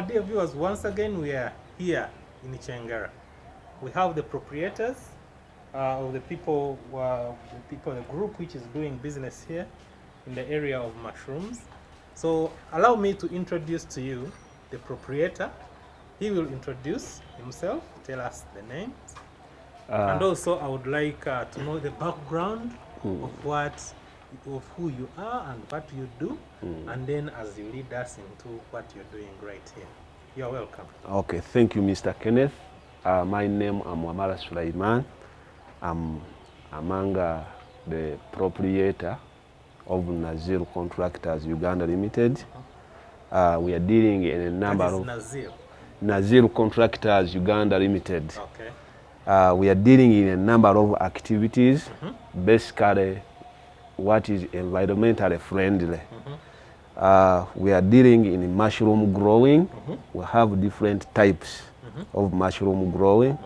our dear viewers, once again we are here in Chengera. We have the proprietors of the the group which is doing business here in the area of mushrooms. So allow me to introduce to you the proprietor. He will introduce himself, tell us the names, and also I would like to know the background of who you are and what you do, and then as you lead us into what you're doing right here. You're welcome. Okay, thank you, Mr. Kenneth. My name is Muamara Sulaiman. I'm among the proprietor of Nazir Contractors Uganda Limited. We are dealing in a number of Nazir Contractors Uganda Limited. Okay. We are dealing in a number of activities, basically what is environmentally friendly. We are dealing in mushroom growing. We have different types of mushroom growing.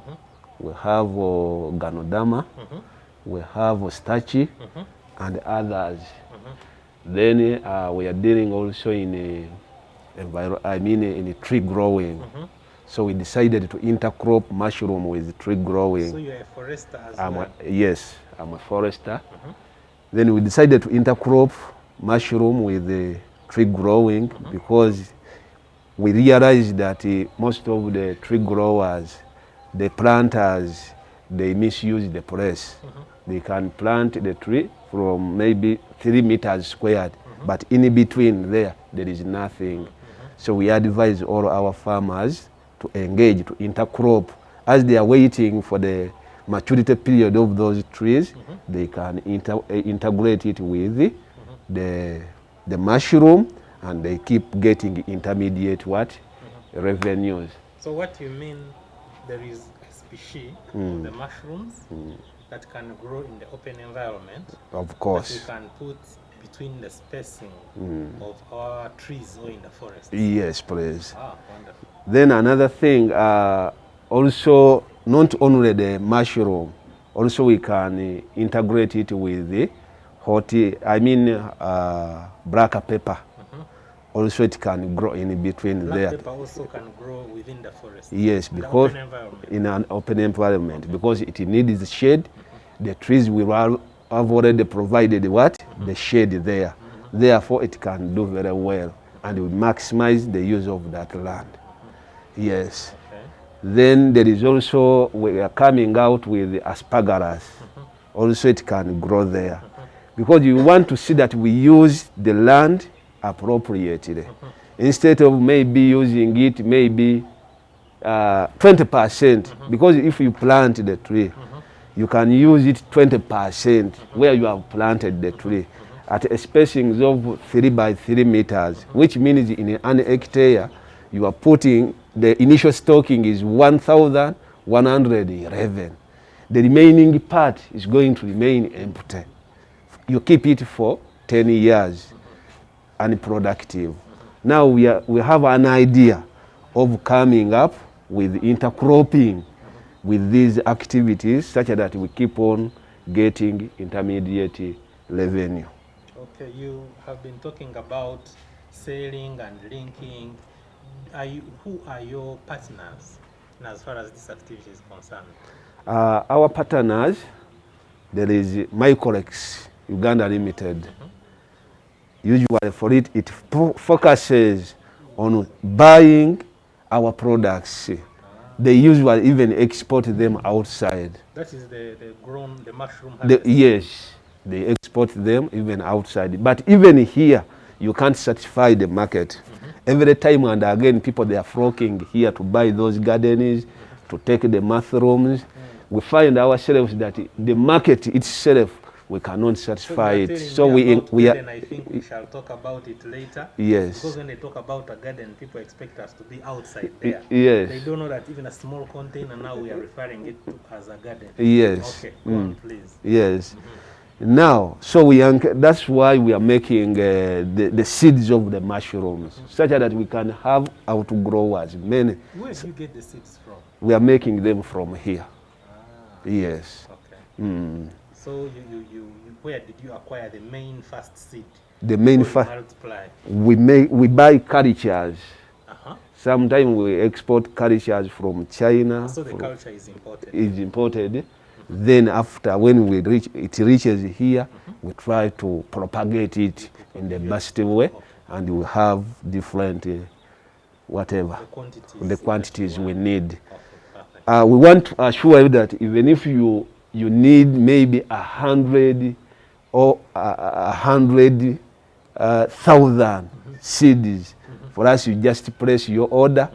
We have Ganodama, we have Starchy, and others. Then we are dealing also in in tree growing. So we decided to intercrop mushroom with tree growing. So you're a forester as well? Yes, I'm a forester. Then we decided to intercrop mushroom with the tree growing because we realized that most of the tree growers, the planters, they misuse the place. They can plant the tree from maybe 3 meters squared, but in between there is nothing. So we advise all our farmers to engage, to intercrop. As they are waiting for the maturity period of those trees, they can integrate it with the mushroom, and they keep getting intermediate revenues. So what you mean, there is a species of the mushrooms that can grow in the open environment. Of course. That we can put between the spacing of our trees or in the forest. Yes, please. Wonderful. Then another thing, also not only the mushroom, also we can integrate it with the black pepper. Also it can grow in between there. Black pepper also can grow within the forest. Yes, because in an open environment, because it needs the shade. The trees will have already provided the shade there. Therefore it can do very well, and we maximize the use of that land. Yes. Okay. Then there is also, we are coming out with asparagus. Also it can grow there. Because you want to see that we use the land appropriately. Instead of maybe using it maybe 20%, because if you plant the tree, you can use it 20% where you have planted the tree at a spacing of 3 by 3 meters, which means in an hectare you are putting, the initial stocking is 1,111. The remaining part is going to remain empty. You keep it for 10 years and productive. Now we have an idea of coming up with intercropping with these activities such that we keep on getting intermediate revenue. Okay, you have been talking about selling and linking. Who are your partners as far as this activity is concerned? Our partners, there is Microlex Uganda Limited. Usually for it focuses on buying our products. They usually even export them outside. That is the mushroom. Yes, they export them even outside. But even here, you can't satisfy the market. Every time and again, people, they are flocking here to buy those gardens, to take the mushrooms. We find ourselves that the market itself, we cannot satisfy it. So I think we shall talk about it later. Yes. Because when they talk about a garden, people expect us to be outside there. Yes. They don't know that even a small container now we are referring it to as a garden. Yes. Okay, go on, please. Yes. Now, so that's why we are making the seeds of the mushrooms, such that we can have outgrowers. Many. Where do you get the seeds from? We are making them from here. Yes. Okay. So where did you acquire the main first seed? The main multiply? We buy cultures sometimes we export cultures from China. So the culture is imported. Is imported. Then after, when it reaches here, we try to propagate it in the best way, and we have different whatever the quantities we need. We want to assure you that even if you need maybe 100 or 100,000 seeds, for us you just place your order,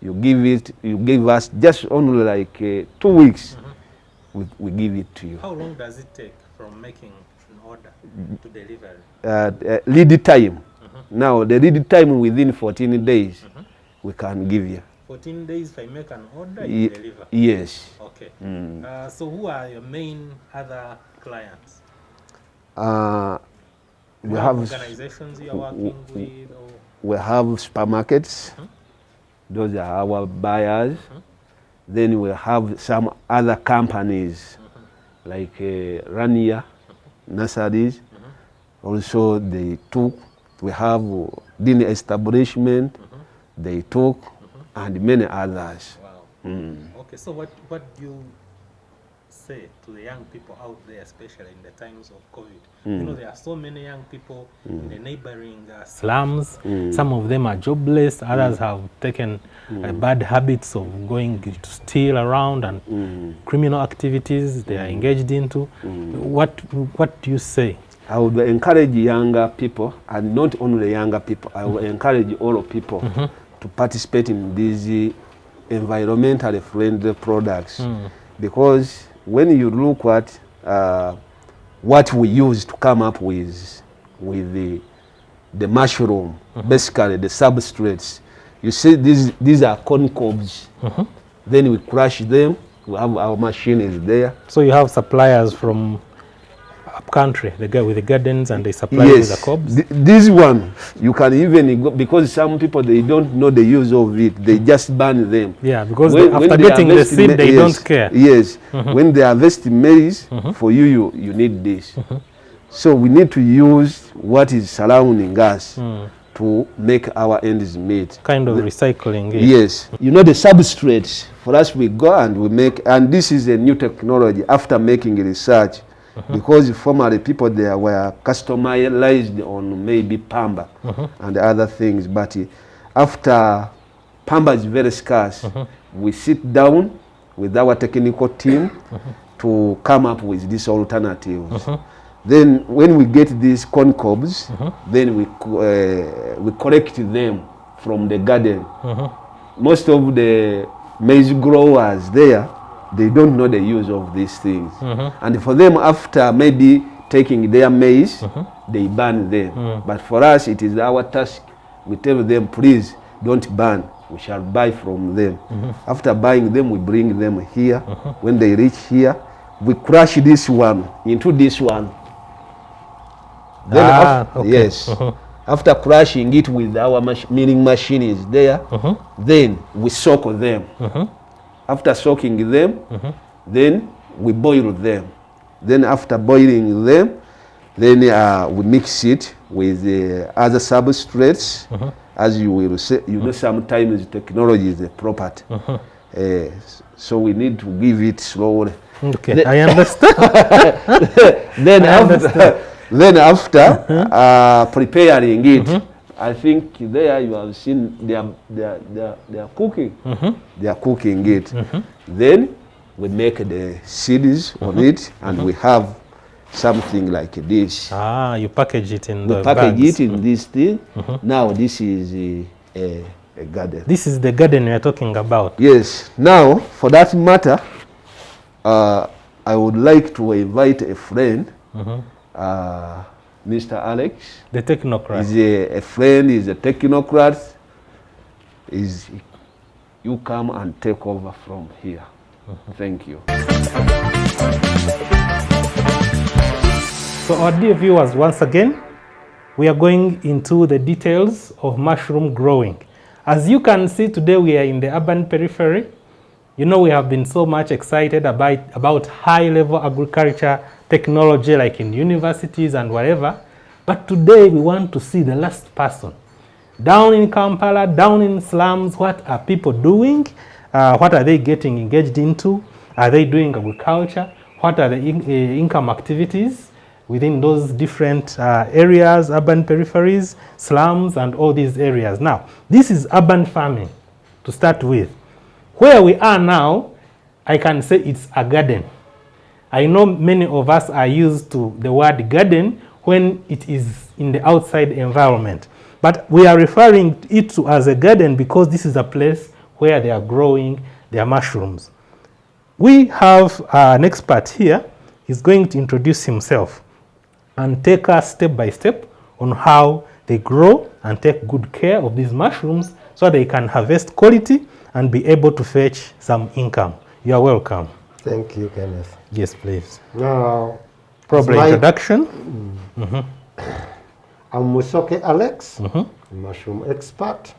you give us just only like 2 weeks. We give it to you. How long does it take from making an order to delivery? Lead time. Now the lead time within 14 days we can give you. 14 days if I make an order, you deliver? Yes. Okay. So who are your main other clients? We have organizations you are working with? Or? We have supermarkets. Those are our buyers. Then we have some other companies like Rania, nurseries. Also we have dinner establishment, they took, and many others. Wow. Okay, so what do you say to the young people out there, especially in the times of COVID? You know, there are so many young people in the neighboring slums. Some of them are jobless, others have taken bad habits of going to steal around and criminal activities they are engaged into. What do you say? I would encourage younger people, and not only younger people, I would encourage all people to participate in these environmentally friendly products. Because when you look at what we use to come up with the mushroom, basically the substrates, you see these are corn cobs. Then we crush them, we have our machine is there. So you have suppliers from up country, the guy with the gardens, and they supply with the cobs? This one, you can even go, because some people, they don't know the use of it, they just burn them. Yeah, because after getting the seed, they don't care. Yes, when they harvest maize, for you need this. So we need to use what is surrounding us to make our ends meet. Kind of recycling it. Yes. You know, the substrates, for us we go and we make, and this is a new technology after making research. Because formerly people there were customized on maybe pamba and other things, but after pamba is very scarce, we sit down with our technical team to come up with these alternatives. Then when we get these corn cobs, then we collect them from the garden. Most of the maize growers there, they don't know the use of these things. And for them, after maybe taking their maize, they burn them. But for us, it is our task. We tell them, please don't burn. We shall buy from them. After buying them, we bring them here. When they reach here, we crush this one into this one. Then yes. After crushing it with our milling machine is there, then we soak them. After soaking them, then we boil them. Then after boiling them, then we mix it with other substrates. As you will say, you know, sometimes technology is a property. So we need to give it slowly. Okay, I understand. Then after preparing it, I think there you have seen they are cooking. They are cooking it. Then we make the seeds on it, and we have something like this. You package it in the package bags. it in this thing. Now this is a garden. This is the garden we are talking about. Yes. Now, for that matter, I would like to invite a friend. Mr. Alex. The technocrat. He's a friend, he's a technocrat. You come and take over from here. Thank you. So our dear viewers, once again, we are going into the details of mushroom growing. As you can see today, we are in the urban periphery. You know, we have been so much excited about high-level agriculture technology like in universities and whatever. But today we want to see the last person, down in Kampala, down in slums, what are people doing? What are they getting engaged into? Are they doing agriculture? What are the income activities within those different areas, urban peripheries, slums, and all these areas? Now, this is urban farming to start with. Where we are now, I can say it's a garden. I know many of us are used to the word garden when it is in the outside environment. But we are referring it to as a garden because this is a place where they are growing their mushrooms. We have an expert here. He's going to introduce himself and take us step by step on how they grow and take good care of these mushrooms so they can harvest quality and be able to fetch some income. You are welcome. Thank you, Kenneth. Yes, please. Now, Probably introduction. I'm Musoke Alex, mushroom expert,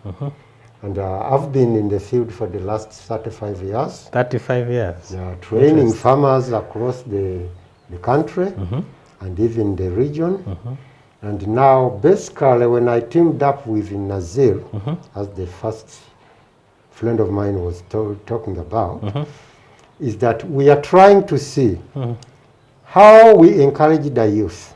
and I've been in the field for the last 35 years. 35 years. Training farmers across the country and even the region. And now, basically, when I teamed up with Nazir, as the first friend of mine was talking about, is that we are trying to see how we encourage the youth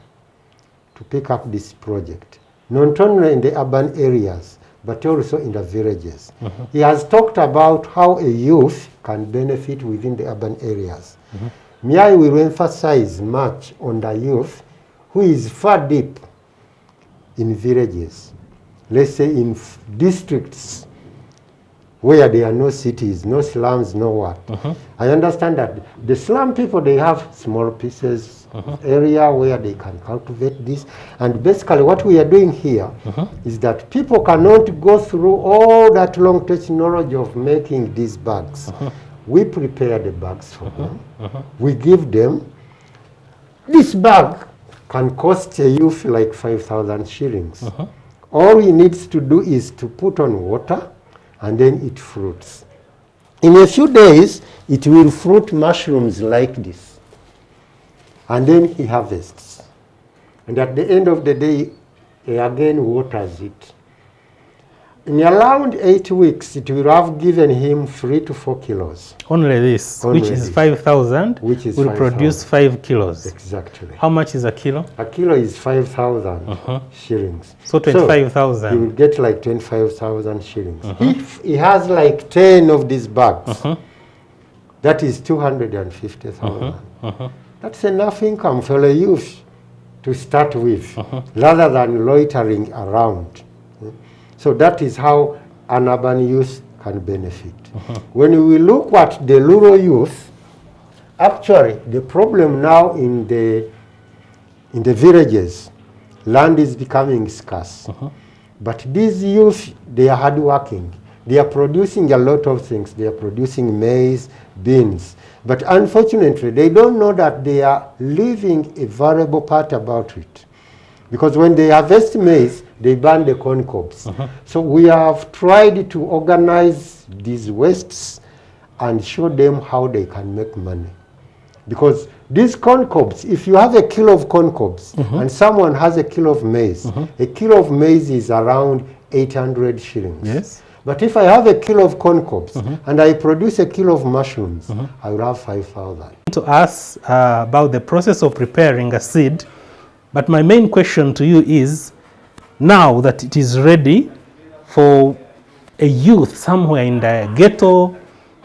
to pick up this project, not only in the urban areas, but also in the villages. He has talked about how a youth can benefit within the urban areas. Me, I will emphasize much on the youth who is far deep in villages, let's say in districts where there are no cities, no slums, no what. I understand that the slum people, they have small pieces area where they can cultivate this. And basically what we are doing here is that people cannot go through all that long technology of making these bags. We prepare the bags for them. We give them. This bag can cost a youth like 5,000 shillings. All he needs to do is to put on water and then it fruits. In a few days, it will fruit mushrooms like this. And then he harvests. And at the end of the day, he again waters it. In around 8 weeks, it will have given him 3 to 4 kilos. Only this, Only which is this. 5,000, Which is will 5,000. produce 5 kilos. Exactly. How much is a kilo? A kilo is 5,000 shillings. So 25,000. He will get like 25,000 shillings. If he has like 10 of these bags, that is 250,000. That's enough income for a youth to start with, rather than loitering around. So that is how an urban youth can benefit. When we look at the rural youth, actually the problem now in the villages, land is becoming scarce. But these youth, they are hardworking. They are producing a lot of things. They are producing maize, beans. But unfortunately, they don't know that they are leaving a valuable part about it. Because when they harvest maize, they burn the corn cobs. So we have tried to organize these wastes and show them how they can make money. Because these corn cobs, if you have a kilo of corn cobs and someone has a kilo of maize, a kilo of maize is around 800 shillings. Yes. But if I have a kilo of corn cobs and I produce a kilo of mushrooms, I will have 5,000. To us about the process of preparing a seed, but my main question to you is, now that it is ready for a youth somewhere in the ghetto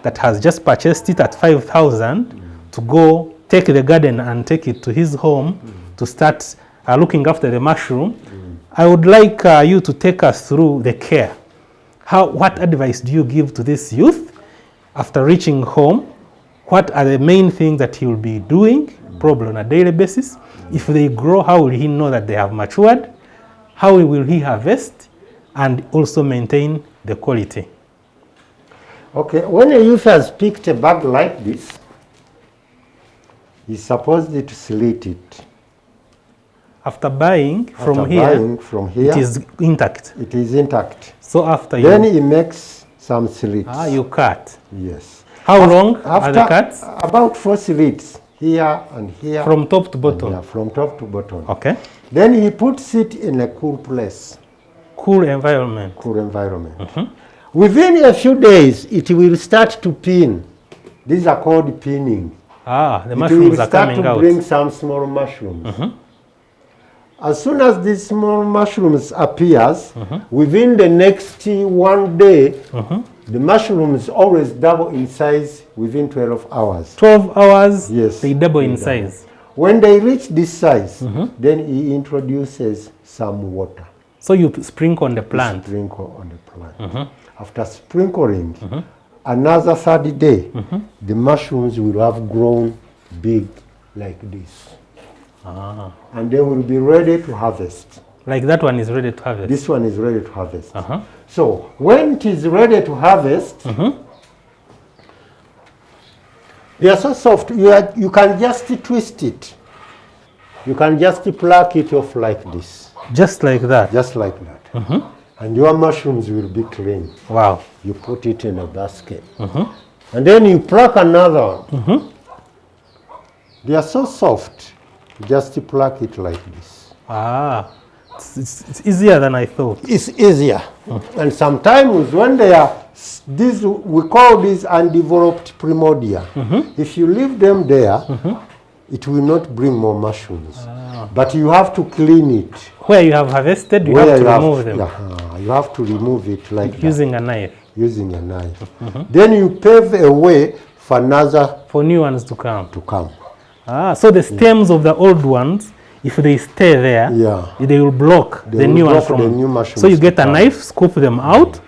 that has just purchased it at 5,000 to go take the garden and take it to his home to start looking after the mushroom, I would like you to take us through the care. What advice do you give to this youth after reaching home? What are the main things that he will be doing, probably on a daily basis? If they grow, how will he know that they have matured? How will he harvest and also maintain the quality? Okay, when a youth has picked a bag like this, he's supposed to slit it. After buying from here, it is intact. It is intact. So after then he makes some slits. you cut. Yes. How long are the cuts? About 4 slits, here and here. From top to bottom? Yeah, from top to bottom. Okay. Then he puts it in a cool place. Cool environment. Cool environment. Within a few days, it will start to pin. These are called pinning. Ah, the It mushrooms will are start coming to out. bring some small mushrooms. As soon as these small mushrooms appears, within the next 1 day, the mushrooms always double in size within 12 hours. 12 hours, Yes, they double in double. size. When they reach this size, then he introduces some water. So you sprinkle on the plant. Sprinkle on the plant. After sprinkling, another 30 days, the mushrooms will have grown big like this. And they will be ready to harvest. Like that one is ready to harvest. This one is ready to harvest. So when it is ready to harvest, they are so soft, you can just twist it. You can just pluck it off like this. Just like that. Just like that. And your mushrooms will be clean. Wow. You put it in a basket. And then you pluck another one. They are so soft. You just pluck it like this. Ah, it's easier than I thought. It's easier. And sometimes when they are, these, we call these undeveloped primordia. If you leave them there, it will not bring more mushrooms. But you have to clean it. Where you have harvested, you have to remove them. You have to remove it like using a knife. Using a knife. Then you pave a way for another for new ones to come. Ah, so the stems of the old ones, if they stay there, they will block the new ones from. The new mushrooms. So you get a knife, scoop them out.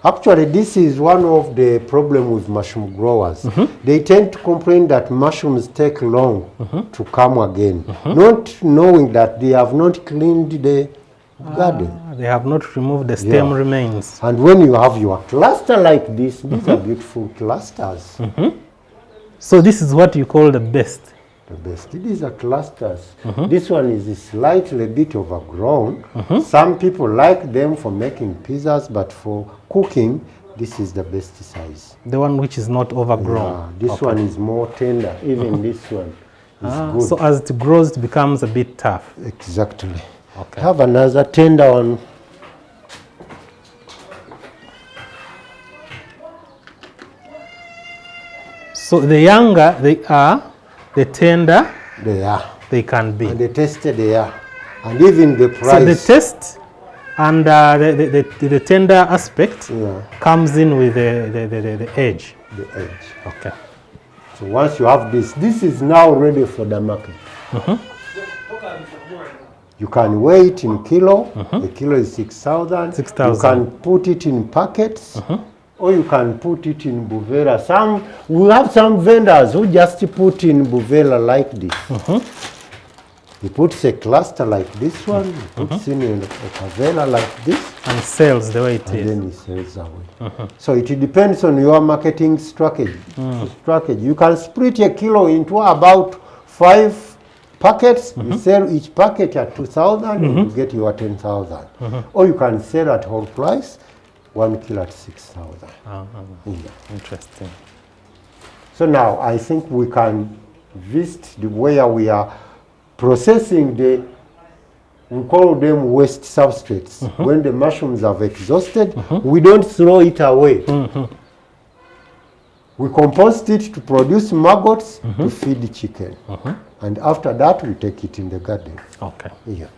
Actually, this is one of the problems with mushroom growers. They tend to complain that mushrooms take long to come again, not knowing that they have not cleaned the garden. They have not removed the stem remains. And when you have your cluster like this, these are beautiful clusters. So this is what you call the best. The best. These are clusters. This one is slightly bit overgrown. Some people like them for making pizzas, but for cooking, this is the best size. The one which is not overgrown. This one is more tender. Even this one is good. So as it grows, it becomes a bit tough. Exactly. Okay. Have another tender one. So the younger they are, the tender they can be. And the taste they are. And even the price. So the taste and the tender aspect comes in with the age. The age. Okay. So once you have this is now ready for the market. You can weigh it in kilo. A kilo is 6,000. 6,000. You can put it in packets. Or you can put it in buvela. We have some vendors who just put in buvela like this. He puts a cluster like this one, he puts in a buvela like this. And sells the way it is. And then he sells away. So it depends on your marketing strategy. You can split a kilo into about 5 packets. You sell each packet at 2,000 and you get your 10,000. Or you can sell at whole price. 1 kilo at 6,000. Interesting. So now I think we can visit the where we are processing we call them waste substrates. When the mushrooms have exhausted, we don't throw it away. We compost it to produce maggots to feed the chicken. And after that, we take it in the garden. Okay. Yeah.